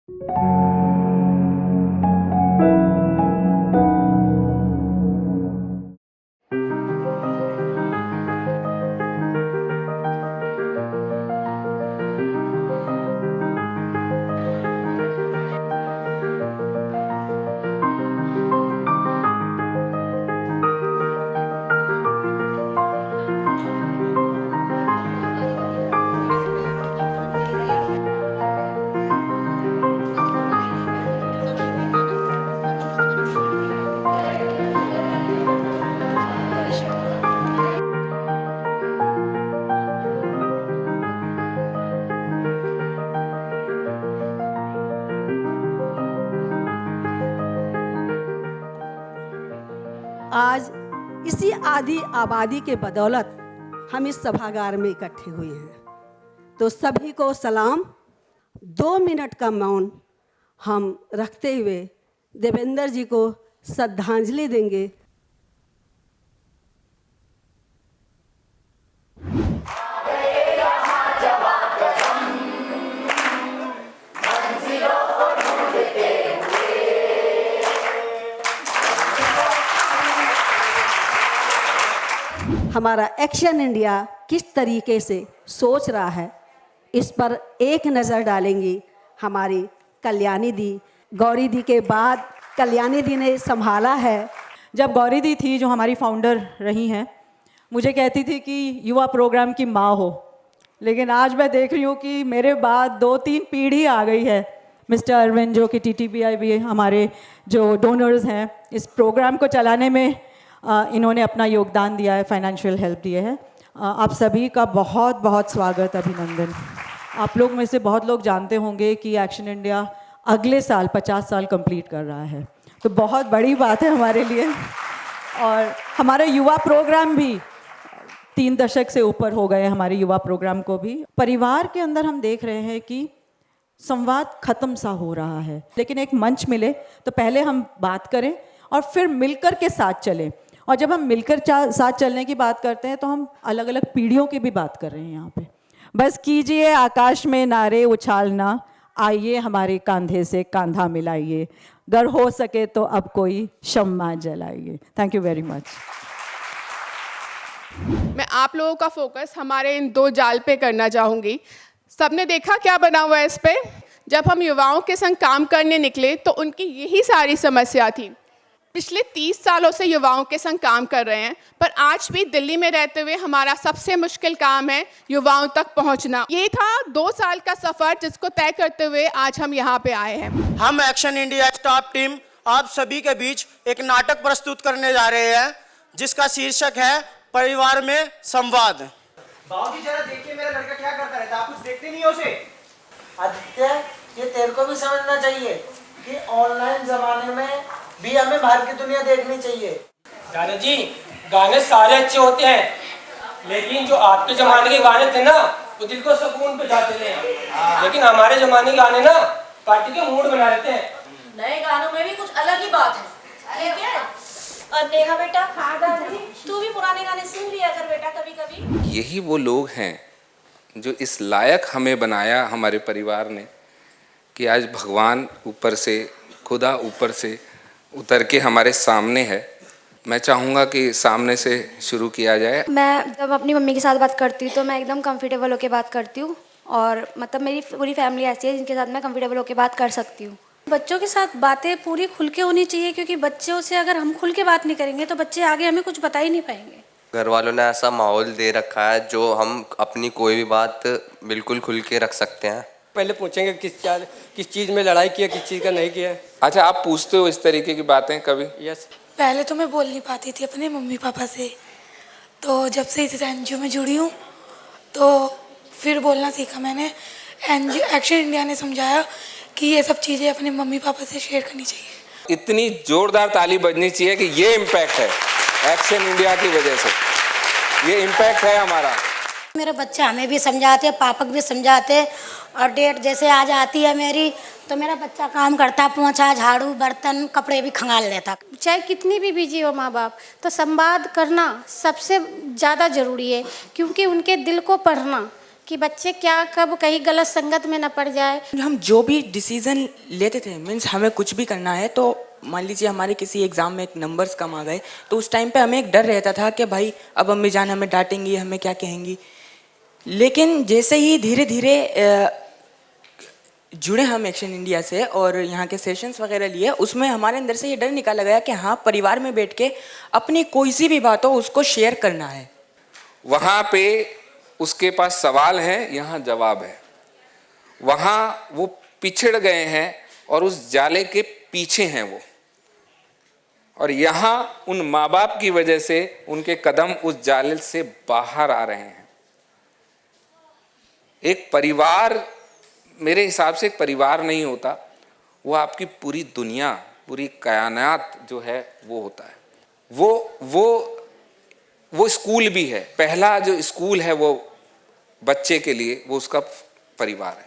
आज इसी आधी आबादी के बदौलत हम इस सभागार में इकट्ठे हुए हैं। तो सभी को सलाम। 2 मिनट का मौन हम रखते हुए देवेंद्र जी को श्रद्धांजलि देंगे। हमारा एक्शन इंडिया किस तरीके से सोच रहा है, इस पर एक नज़र डालेंगी हमारी कल्याणी दी। गौरी दी के बाद कल्याणी दी ने संभाला है। जब गौरी दी थी, जो हमारी फाउंडर रही हैं, मुझे कहती थी कि युवा प्रोग्राम की माँ हो, लेकिन आज मैं देख रही हूँ कि मेरे बाद 2-3 पीढ़ी आ गई है। मिस्टर अरविंद, जो कि TTBI भी हमारे जो डोनर्स हैं, इस प्रोग्राम को चलाने में इन्होंने अपना योगदान दिया है, फाइनेंशियल हेल्प दिए है। आप सभी का बहुत बहुत स्वागत, अभिनंदन। आप लोग में से बहुत लोग जानते होंगे कि एक्शन इंडिया अगले साल 50 साल कंप्लीट कर रहा है, तो बहुत बड़ी बात है हमारे लिए। और हमारे युवा प्रोग्राम भी 3 दशक से ऊपर हो गए हमारे युवा प्रोग्राम को भी। परिवार के अंदर हम देख रहे हैं कि संवाद खत्म सा हो रहा है, लेकिन एक मंच मिले तो पहले हम बात करें और फिर मिलकर के साथ चलें। और जब हम मिलकर साथ चलने की बात करते हैं तो हम अलग अलग पीढ़ियों की भी बात कर रहे हैं यहाँ पे। बस कीजिए आकाश में नारे उछालना, आइए हमारे कंधे से कंधा मिलाइए, अगर हो सके तो अब कोई शम्मा जलाइए। Thank you very much. मैं आप लोगों का फोकस हमारे इन 2 जाल पे करना चाहूँगी। सबने देखा क्या बना हुआ है इस पे? जब हम युवाओं के संग काम करने निकले तो उनकी यही सारी समस्या थी। पिछले 30 सालों से युवाओं के संग काम कर रहे हैं, पर आज भी दिल्ली में रहते हुए हमारा सबसे मुश्किल काम है युवाओं तक पहुंचना। ये था 2 साल का सफर, जिसको तय करते हुए आज हम यहाँ पे आए हैं। हम एक्शन इंडिया स्टाफ टीम आप सभी के बीच एक नाटक प्रस्तुत करने जा रहे हैं, जिसका शीर्षक है परिवार में संवाद। बाबूजी जरा देखिए मेरा लड़का क्या करता रहता है, आप कुछ देखते नहीं हो उसे? आदित्य, ये तेरे को भी समझना चाहिए कि ऑनलाइन जमाने में भी हमें बाहर की दुनिया देखनी चाहिए। दादाजी, गाने सारे अच्छे होते हैं, लेकिन जो आपके जमाने के गाने थे ना, वो दिल को सुकून पहुंचाते थे। लेकिन हमारे जमाने के गाने ना पार्टी के मूड बना देते हैं। नए गानों में भी कुछ अलग ही बात है, ठीक है? और नेहा बेटा, हाँ दादी, तू भी पुराने गाने सुन लिया कर बेटा कभी कभी। यही वो लोग हैं जो इस लायक हमें बनाया हमारे परिवार ने कि आज भगवान ऊपर से, खुदा ऊपर से उतर के हमारे सामने है। मैं चाहूँगा कि सामने से शुरू किया जाए। मैं जब अपनी मम्मी के साथ बात करती हूँ तो मैं एकदम कंफर्टेबल होकर बात करती हूँ, और मतलब मेरी पूरी फैमिली ऐसी है जिनके साथ मैं कंफर्टेबल होकर बात कर सकती हूँ। बच्चों के साथ बातें पूरी खुल के होनी चाहिए, क्योंकि बच्चों से अगर हम खुल के बात नहीं करेंगे तो बच्चे आगे हमें कुछ बता ही नहीं पाएंगे। घर वालों ने ऐसा माहौल दे रखा है जो हम अपनी कोई भी बात बिल्कुल खुल के रख सकते हैं। पहले पूछेंगे किस चीज़ में लड़ाई किया, किस चीज़ का नहीं किया। अच्छा, आप पूछते हो इस तरीके की बातें कभी? यस। पहले तो मैं बोल नहीं पाती थी अपने मम्मी पापा से, तो जब से इस NGO में जुड़ी हूँ तो फिर बोलना सीखा मैंने। एक्शन इंडिया ने समझाया कि ये सब चीज़ें अपने मम्मी पापा से शेयर करनी चाहिए। इतनी जोरदार ताली बजनी चाहिए कि ये इम्पैक्ट है एक्शन इंडिया की वजह से, ये इम्पैक्ट है हमारा। मेरे बच्चे हमें भी समझाते, पापा भी समझाते, और डेट जैसे आज आती है मेरी तो मेरा बच्चा काम करता, पोंछा झाड़ू बर्तन कपड़े भी खंगाल लेता। चाहे कितनी भी बिजी हो माँ बाप, तो संवाद करना सबसे ज़्यादा ज़रूरी है, क्योंकि उनके दिल को पढ़ना कि बच्चे क्या कब कहीं गलत संगत में न पड़ जाए। हम जो भी डिसीजन लेते थे, मीन्स हमें कुछ भी करना है तो मान लीजिए हमारे किसी एग्ज़ाम में नंबर्स कम आ गए तो उस टाइम पे हमें एक डर रहता था कि भाई अब अम्मी जान हमें डांटेंगी, हमें क्या कहेंगी। लेकिन जैसे ही धीरे धीरे जुड़े हम एक्शन इंडिया से और यहाँ के सेशंस वगैरह लिए, उसमें हमारे अंदर से ये डर निकाला गया कि हाँ, परिवार में बैठ के अपनी कोई सी भी बात हो उसको शेयर करना है। वहाँ पे उसके पास सवाल है, यहाँ जवाब है। वहाँ वो पिछड़ गए हैं और उस जाले के पीछे हैं वो, और यहाँ उन माँ बाप की वजह से उनके कदम उस जाले से बाहर आ रहे हैं। एक परिवार, मेरे हिसाब से एक परिवार नहीं होता, वो आपकी पूरी दुनिया, पूरी कायनात जो है वो होता है। वो स्कूल भी है, पहला जो स्कूल है वो बच्चे के लिए वो उसका परिवार है।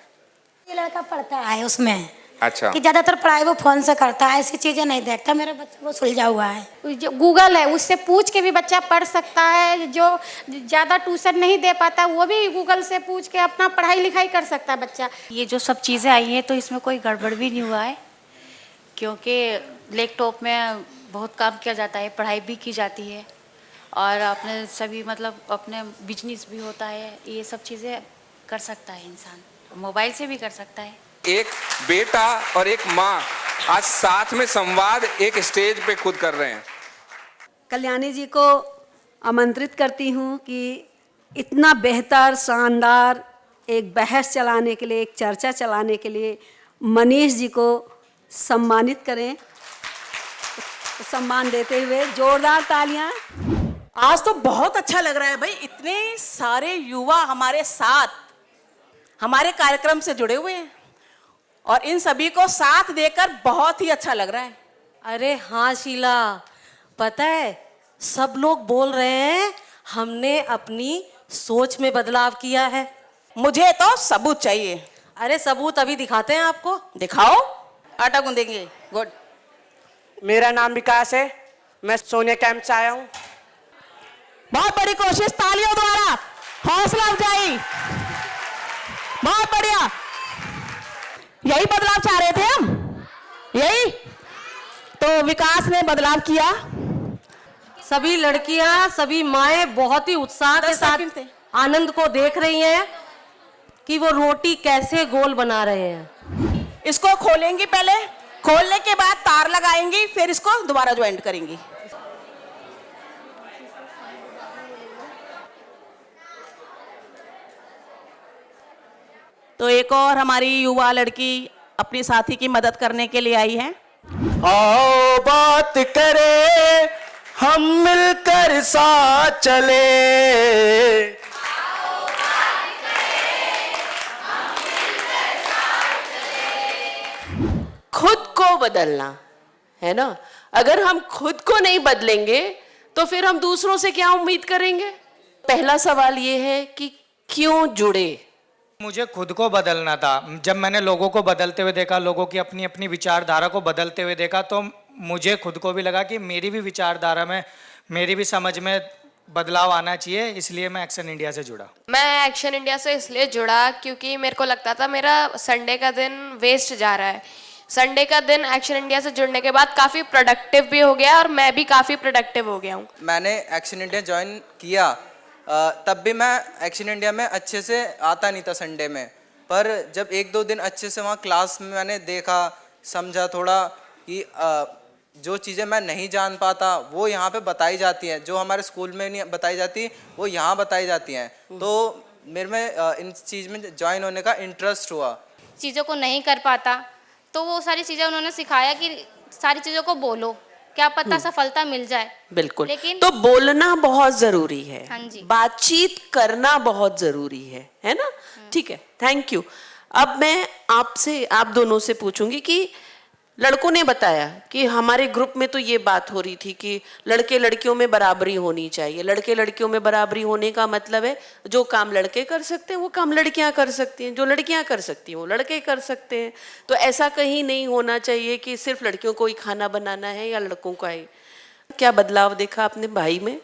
ये लड़का पढ़ता है उसमें, अच्छा, कि ज्यादातर पढ़ाई वो फोन से करता है, ऐसी चीजें नहीं देखता। मेरा बच्चा वो सुलझा हुआ है। जो गूगल है उससे पूछ के भी बच्चा पढ़ सकता है। जो ज़्यादा ट्यूशन नहीं दे पाता वो भी गूगल से पूछ के अपना पढ़ाई लिखाई कर सकता है बच्चा। ये जो सब चीज़ें आई हैं तो इसमें कोई गड़बड़ भी नहीं हुआ है, क्योंकि लैपटॉप में बहुत काम किया जाता है, पढ़ाई भी की जाती है और अपने सभी मतलब अपने बिजनेस भी होता है। ये सब चीज़ें कर सकता है इंसान, मोबाइल से भी कर सकता है। एक बेटा और एक माँ आज साथ में संवाद एक स्टेज पे खुद कर रहे हैं। कल्याणी जी को आमंत्रित करती हूँ कि इतना बेहतर शानदार एक बहस चलाने के लिए, एक चर्चा चलाने के लिए मनीष जी को सम्मानित करें। तो सम्मान देते हुए जोरदार तालियां। आज तो बहुत अच्छा लग रहा है भाई, इतने सारे युवा हमारे साथ हमारे कार्यक्रम से जुड़े हुए हैं और इन सभी को साथ देकर बहुत ही अच्छा लग रहा है। अरे हाँ शीला, पता है सब लोग बोल रहे हैं हमने अपनी सोच में बदलाव किया है। मुझे तो सबूत चाहिए। अरे सबूत अभी दिखाते हैं आपको। दिखाओ, आटा गूंदेंगे। गुड। मेरा नाम विकास है, मैं सोनिया कैंप से आया हूँ। बहुत बड़ी कोशिश, तालियों द्वारा हौसला अफजाई, बहुत बढ़िया। यही बदलाव चाह रहे थे हम, यही तो विकास ने बदलाव किया। सभी लड़कियां, सभी माएं बहुत ही उत्साह के साथ आनंद को देख रही हैं कि वो रोटी कैसे गोल बना रहे हैं। इसको खोलेंगी, पहले खोलने के बाद तार लगाएंगी, फिर इसको दोबारा ज्वाइंट करेंगी। तो एक और हमारी युवा लड़की अपनी साथी की मदद करने के लिए आई है। आओ बात करें, हम मिलकर साथ चले। खुद को बदलना है ना। अगर हम खुद को नहीं बदलेंगे तो फिर हम दूसरों से क्या उम्मीद करेंगे। पहला सवाल ये है कि क्यों जुड़े। मुझे खुद को बदलना था। जब मैंने लोगों को बदलते हुए देखा, लोगों की अपनी अपनी विचारधारा को बदलते हुए देखा, तो मुझे खुद को भी लगा कि मेरी भी विचारधारा में, मेरी भी समझ में बदलाव आना चाहिए। इसलिए मैं एक्शन इंडिया से जुड़ा। मैं एक्शन इंडिया से इसलिए जुड़ा क्योंकि मेरे को लगता था मेरा संडे का दिन वेस्ट जा रहा है। संडे का दिन एक्शन इंडिया से जुड़ने के बाद काफ़ी प्रोडक्टिव भी हो गया और मैं भी काफ़ी प्रोडक्टिव हो गया हूँ। मैंने एक्शन इंडिया ज्वाइन किया, तब भी मैं एक्शन इंडिया में अच्छे से आता नहीं था संडे में, पर जब एक दो दिन अच्छे से वहाँ क्लास में मैंने देखा, समझा थोड़ा कि जो चीज़ें मैं नहीं जान पाता वो यहाँ पे बताई जाती हैं, जो हमारे स्कूल में नहीं बताई जाती वो यहाँ बताई जाती हैं। तो मेरे में इन चीज़ में ज्वाइन होने का इंटरेस्ट हुआ। चीज़ों को नहीं कर पाता तो वो सारी चीज़ें उन्होंने सिखाया कि सारी चीज़ों को बोलो, क्या पता सफलता मिल जाए। बिल्कुल। लेकिन तो बोलना बहुत जरूरी है। हाँ जी। बातचीत करना बहुत जरूरी है ना। ठीक है, थैंक यू। अब मैं आपसे, आप दोनों से पूछूंगी कि लड़कों ने बताया कि हमारे ग्रुप में तो ये बात हो रही थी कि लड़के लड़कियों में बराबरी होनी चाहिए। लड़के लड़कियों में बराबरी होने का मतलब है जो काम लड़के कर सकते हैं वो काम लड़कियां कर सकती हैं, जो लड़कियां कर सकती हैं वो लड़के कर सकते हैं। तो ऐसा कहीं नहीं होना चाहिए कि सिर्फ लड़कियों को ही खाना बनाना है या लड़कों का ही। क्या बदलाव देखा आपने भाई में?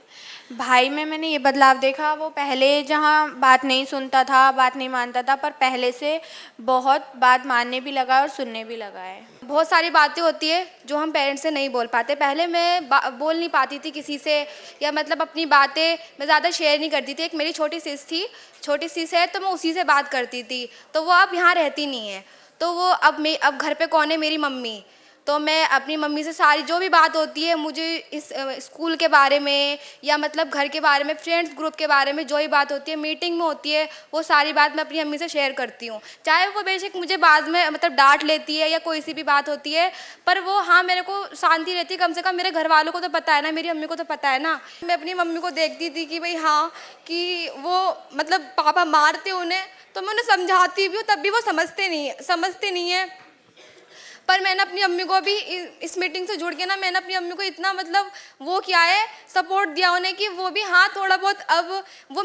भाई में मैंने ये बदलाव देखा, वो पहले जहाँ बात नहीं सुनता था, बात नहीं मानता था, पर पहले से बहुत बात मानने भी लगा और सुनने भी लगा है। बहुत सारी बातें होती है जो हम पेरेंट्स से नहीं बोल पाते। पहले मैं बोल नहीं पाती थी किसी से, या मतलब अपनी बातें मैं ज़्यादा शेयर नहीं करती थी। एक मेरी छोटी सिस थी, छोटी सिस है, तो मैं उसी से बात करती थी। तो वो अब यहाँ रहती नहीं है, तो वो अब घर पे कौन है, मेरी मम्मी। तो मैं अपनी मम्मी से सारी जो भी बात होती है मुझे इस स्कूल के बारे में या मतलब घर के बारे में, फ्रेंड्स ग्रुप के बारे में जो भी बात होती है मीटिंग में होती है, वो सारी बात मैं अपनी मम्मी से शेयर करती हूँ। चाहे वो बेशक मुझे बाद में मतलब डांट लेती है या कोई सी भी बात होती है, पर वो हाँ मेरे को शांति रहती है। कम से कम मेरे घर वालों को तो पता है ना, मेरी मम्मी को तो पता है ना। मैं अपनी मम्मी को देखती थी कि भाई हाँ कि वो मतलब पापा मारते उन्हें, तो मैं उन्हें समझाती भी हूँ, तब भी वो समझते नहीं है। पर मैंने अपनी अम्मी को भी इस मीटिंग से जुड़ के ना, मैंने अपनी अम्मी को इतना मतलब वो किया है, सपोर्ट दिया उन्हें कि वो भी हाँ थोड़ा बहुत अब वो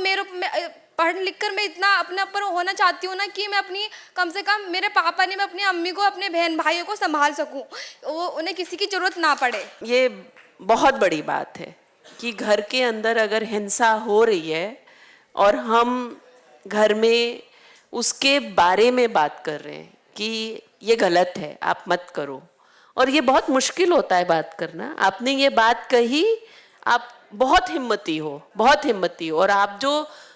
पढ़ लिख कर मैं इतना अपने ऊपर होना चाहती हूँ ना कि मैं अपनी कम से कम मेरे पापा ने मैं अपनी अम्मी को, अपने बहन भाइयों को संभाल सकूँ, वो उन्हें किसी की ज़रूरत ना पड़े। ये बहुत बड़ी बात है कि घर के अंदर अगर हिंसा हो रही है और हम घर में उसके बारे में बात कर रहे हैं कि ये गलत है, आप मत करो। और ये बहुत मुश्किल होता है बात करना। आपने ये बात कही, आप बहुत हिम्मती हो और आप जो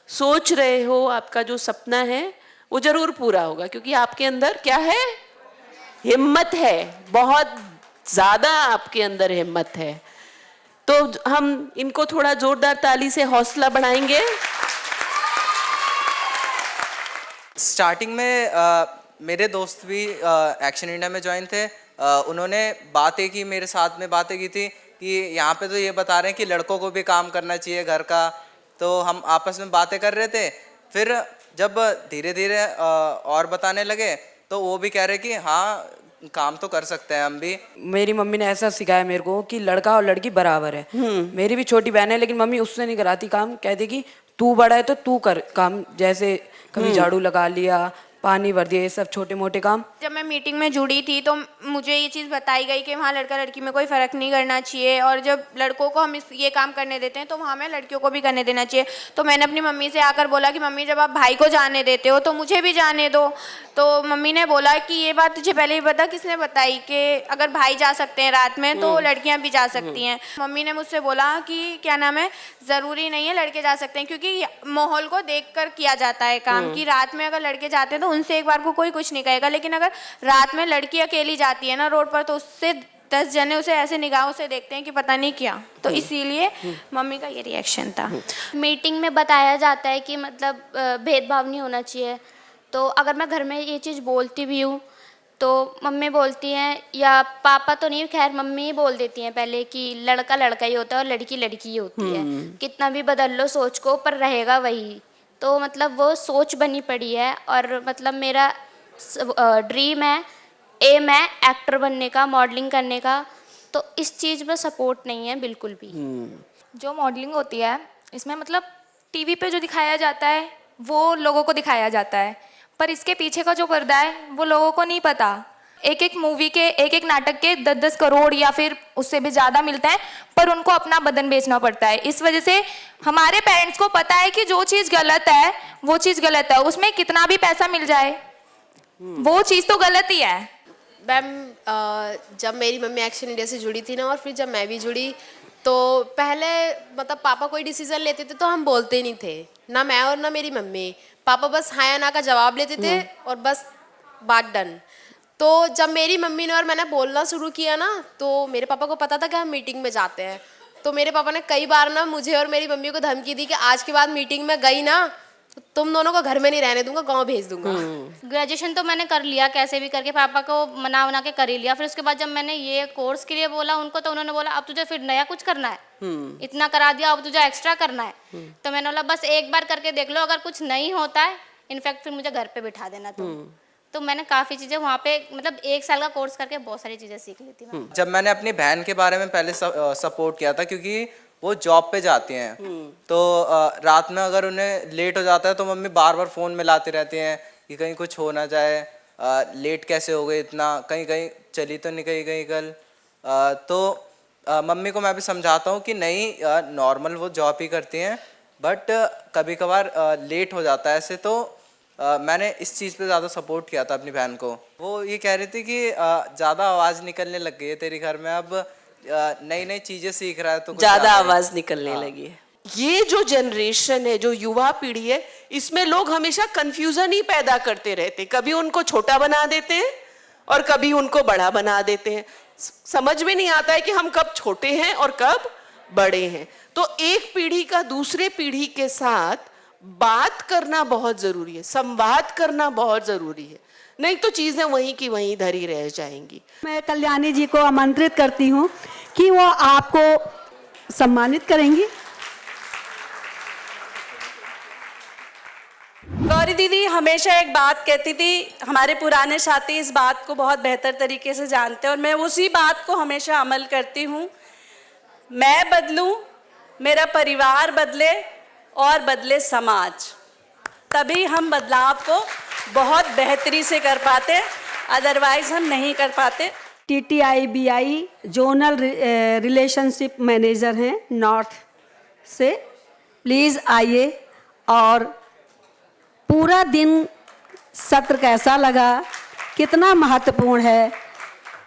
सोच रहे हो, आपका जो सपना है वो जरूर पूरा होगा, क्योंकि आपके अंदर क्या है, हिम्मत है, बहुत ज़्यादा आपके अंदर हिम्मत है। तो हम इनको थोड़ा जोरदार ताली से हौसला बढ़ाएंगे। स्टार्टिंग में मेरे दोस्त भी एक्शन इंडिया में ज्वाइन थे। उन्होंने बातें की, मेरे साथ में बातें की थी कि यहाँ पे तो ये बता रहे हैं कि लड़कों को भी काम करना चाहिए घर का। तो हम आपस में बातें कर रहे थे, फिर जब धीरे धीरे और बताने लगे तो वो भी कह रहे कि हाँ काम तो कर सकते हैं हम भी। मेरी मम्मी ने ऐसा सिखाया मेरे को कि लड़का और लड़की बराबर है। मेरी भी छोटी बहन है, लेकिन मम्मी उससे नहीं कराती काम, कहती कि तू बड़ा है तो तू कर काम, जैसे कभी झाड़ू लगा लिया, पानी भर दिया, ये सब छोटे मोटे काम। जब मैं मीटिंग में जुड़ी थी तो मुझे ये चीज़ बताई गई कि वहाँ लड़का लड़की में कोई फ़र्क नहीं करना चाहिए, और जब लड़कों को हम ये काम करने देते हैं तो वहाँ में लड़कियों को भी करने देना चाहिए। तो मैंने अपनी मम्मी से आकर बोला कि मम्मी जब आप भाई को जाने देते हो तो मुझे भी जाने दो। तो मम्मी ने बोला कि ये बात तुझे पहले ही पता, किसने बताई कि अगर भाई जा सकते हैं रात में तो लड़कियां भी जा सकती हैं। मम्मी ने मुझसे बोला कि क्या नाम है, ज़रूरी नहीं है लड़के जा सकते हैं, क्योंकि माहौल को देखकर किया जाता है काम, कि रात में अगर लड़के जाते हैं तो उनसे एक बार को कोई कुछ नहीं कहेगा, लेकिन अगर रात में लड़की अकेली जाती है ना रोड पर तो उससे 10 जने उसे ऐसे निगाहों से देखते हैं कि पता नहीं क्या। तो इसीलिए मम्मी का ये रिएक्शन था। मीटिंग में बताया जाता है कि मतलब भेदभाव नहीं होना चाहिए। तो अगर मैं घर में ये चीज़ बोलती भी हूँ तो मम्मी बोलती हैं, या पापा तो नहीं, खैर मम्मी ही बोल देती हैं पहले कि लड़का लड़का ही होता है और लड़की लड़की ही होती है। कितना भी बदल लो सोच को, पर रहेगा वही। तो मतलब वो सोच बनी पड़ी है, और मतलब मेरा ड्रीम है, एम है एक्टर बनने का, मॉडलिंग करने का। तो इस चीज़ में सपोर्ट नहीं है बिल्कुल भी। जो मॉडलिंग होती है इसमें मतलब टीवी पे जो दिखाया जाता है वो लोगों को दिखाया जाता है, पर इसके पीछे का जो पर्दा है वो लोगों को नहीं पता। एक एक मूवी के, एक एक नाटक के 10-10 करोड़ या फिर उससे भी ज़्यादा मिलते हैं, पर उनको अपना बदन बेचना पड़ता है। इस वजह से हमारे पेरेंट्स को पता है कि जो चीज़ गलत है वो चीज़ गलत है, उसमें कितना भी पैसा मिल जाए वो चीज़ तो गलत ही है। मैम जब मेरी मम्मी एक्शन इंडिया से जुड़ी थी ना, और फिर जब मैं भी जुड़ी, तो पहले मतलब पापा कोई डिसीजन लेते थे तो हम बोलते नहीं थे, ना मैं और ना मेरी मम्मी। पापा बस हाँ या ना का जवाब लेते थे और बस बात डन। तो जब मेरी मम्मी ने और मैंने बोलना शुरू किया ना, तो मेरे पापा को पता था कि हम मीटिंग में जाते हैं। तो मेरे पापा ने कई बार ना मुझे और मेरी मम्मी को धमकी दी कि आज के बाद मीटिंग में गई ना तो तुम दोनों को घर में नहीं रहने दूंगा, गांव भेज दूंगा। ग्रेजुएशन तो मैंने कर लिया कैसे भी करके, पापा को मना वना के कर ही लिया। फिर उसके बाद जब मैंने ये कोर्स के लिए बोला उनको, तो उन्होंने बोला अब तुझे फिर नया कुछ करना है, इतना करा दिया अब तुझे एक्स्ट्रा करना है। तो मैंने बोला बस एक बार करके देख लो, अगर कुछ नहीं होता है इनफैक्ट फिर मुझे घर पे बिठा देना। तो मैंने काफ़ी चीज़ें वहाँ पे मतलब 1 साल का कोर्स करके बहुत सारी चीज़ें सीख ली थी। जब मैंने अपनी बहन के बारे में पहले सपोर्ट किया था, क्योंकि वो जॉब पे जाती हैं, तो रात में अगर उन्हें लेट हो जाता है तो मम्मी बार बार फ़ोन मिलाती रहती हैं कि कहीं कुछ हो ना जाए, लेट कैसे हो गए इतना, कहीं कहीं चली तो नहीं कहीं कहीं कल। तो मम्मी को मैं भी समझाता हूँ कि नहीं, नॉर्मल वो जॉब ही करती हैं, बट कभी कभार लेट हो जाता है ऐसे, तो मैंने इस चीज़ पे ज़्यादा सपोर्ट किया था अपनी बहन को। वो ये कह रही थी कि ज़्यादा आवाज़ निकलने लग गई है तेरे घर में, अब नई नई चीज़ें सीख रहा है तो ज्यादा आवाज निकलने लगी है। ये जो जनरेशन है, जो युवा पीढ़ी है, इसमें लोग हमेशा कंफ्यूजन ही पैदा करते रहते, कभी उनको छोटा बना देते हैं और कभी उनको बड़ा बना देते हैं। समझ में नहीं आता है कि हम कब छोटे हैं और कब बड़े हैं। तो एक पीढ़ी का दूसरे पीढ़ी के साथ बात करना बहुत जरूरी है, संवाद करना बहुत जरूरी है, नहीं तो चीजें वहीं की वहीं धरी रह जाएंगी। मैं कल्याणी जी को आमंत्रित करती हूँ कि वो आपको सम्मानित करेंगी। गौरी दीदी हमेशा एक बात कहती थी, हमारे पुराने साथी इस बात को बहुत बेहतर तरीके से जानते हैं और मैं उसी बात को हमेशा अमल करती हूँ। मैं बदलूं, मेरा परिवार बदले और बदले समाज, तभी हम बदलाव को बहुत बेहतरी से कर पाते, अदरवाइज हम नहीं कर पाते। TTIBI जोनल रिलेशनशिप मैनेजर हैं नॉर्थ से, प्लीज़ आइए। और पूरा दिन सत्र कैसा लगा, कितना महत्वपूर्ण है,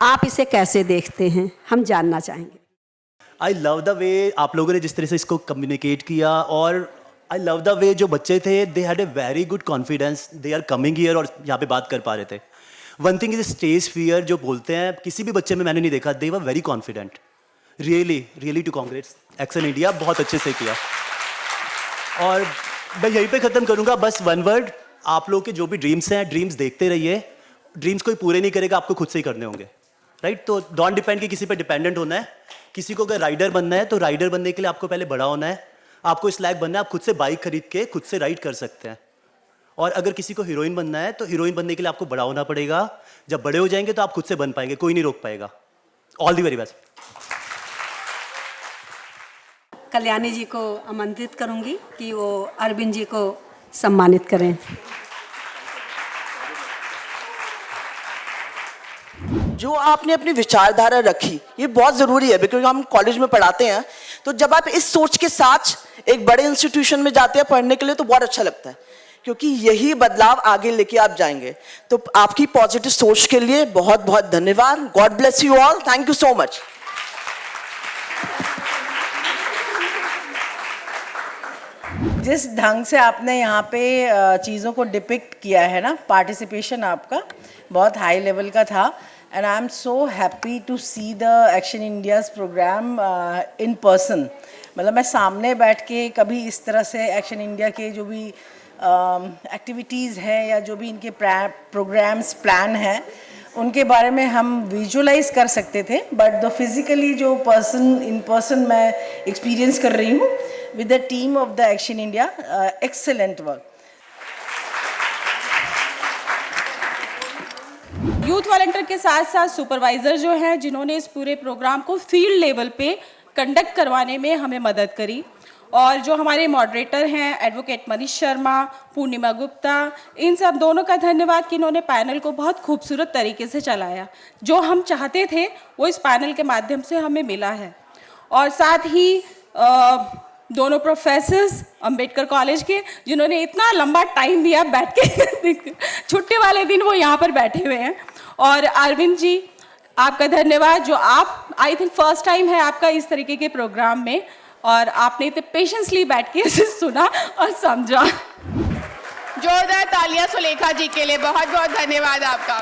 आप इसे कैसे देखते हैं, हम जानना चाहेंगे। आई लव द वे आप लोगों ने जिस तरह से इसको कम्युनिकेट किया, और आई लव द वे जो बच्चे थे, they had a very good confidence, they are coming here और यहाँ पे बात कर पा रहे थे। One thing is stage fear जो बोलते हैं, किसी भी बच्चे में मैंने नहीं देखा, they were very confident. Really to congrats action India, बहुत अच्छे से किया। और मैं यहीं पे ख़त्म करूँगा, बस वन वर्ड, आप लोग के जो भी ड्रीम्स हैं, ड्रीम्स देखते रहिए। ड्रीम्स कोई पूरे नहीं करेगा, आपको खुद से ही करने होंगे, राइट? तो डोंट डिपेंड कि किसी पे डिपेंडेंट होना है। किसी को अगर राइडर बनना है तो राइडर बनने के लिए आपको पहले बड़ा होना है, आपको इस लायक बनना है, आप खुद से बाइक खरीद के खुद से राइड कर सकते हैं। और अगर किसी को हीरोइन बनना है तो हीरोइन बनने के लिए आपको बड़ा होना पड़ेगा। जब बड़े हो जाएंगे तो आप खुद से बन पाएंगे, कोई नहीं रोक पाएगा। All the very best. Kalyani ji को आमंत्रित करूंगी कि वो अरविंद जी को सम्मानित करें। जो आपने अपनी विचारधारा रखी, ये बहुत ज़रूरी है, बिकॉज हम कॉलेज में पढ़ाते हैं, तो जब आप इस सोच के साथ एक बड़े इंस्टीट्यूशन में जाते हैं पढ़ने के लिए तो बहुत अच्छा लगता है, क्योंकि यही बदलाव आगे लेके आप जाएंगे। तो आपकी पॉजिटिव सोच के लिए बहुत बहुत धन्यवाद। God bless you all, thank you so much. जिस ढंग से आपने यहाँ पे चीज़ों को डिपिक्ट किया है ना, पार्टिसिपेशन आपका बहुत हाई लेवल का था। And I am so happy to see the action India's programme in person. मतलब मैं सामने बैठ के कभी इस तरह से एक्शन इंडिया के जो भी एक्टिविटीज़ हैं या जो भी इनके प्रोग्राम्स प्लान हैं उनके बारे में हम विजुलाइज कर सकते थे, बट द फिज़िकली जो इन पर्सन मैं एक्सपीरियंस कर रही हूँ with the team of the Action India, excellent work. Youth volunteer के साथ साथ सुपरवाइज़र जो हैं, जिन्होंने इस पूरे प्रोग्राम को फील्ड लेवल पे कंडक्ट करवाने में हमें मदद करी, और जो हमारे मॉडरेटर हैं एडवोकेट मनीष शर्मा, पूर्णिमा गुप्ता, इन सब दोनों का धन्यवाद कि इन्होंने पैनल को बहुत खूबसूरत तरीके से चलाया। जो हम चाहते थे वो इस पैनल के माध्यम से हमें मिला है। और साथ ही दोनों प्रोफेसर्स अंबेडकर कॉलेज के, जिन्होंने इतना लंबा टाइम दिया बैठ के छुट्टी वाले दिन वो यहाँ पर बैठे हुए हैं। और अरविंद जी, आपका धन्यवाद, जो आप आई थिंक फर्स्ट टाइम है आपका इस तरीके के प्रोग्राम में, और आपने इतने पेशेंसली बैठ के इसे सुना और समझा। जोरदार तालियां सुलेखा जी के लिए, बहुत बहुत धन्यवाद आपका।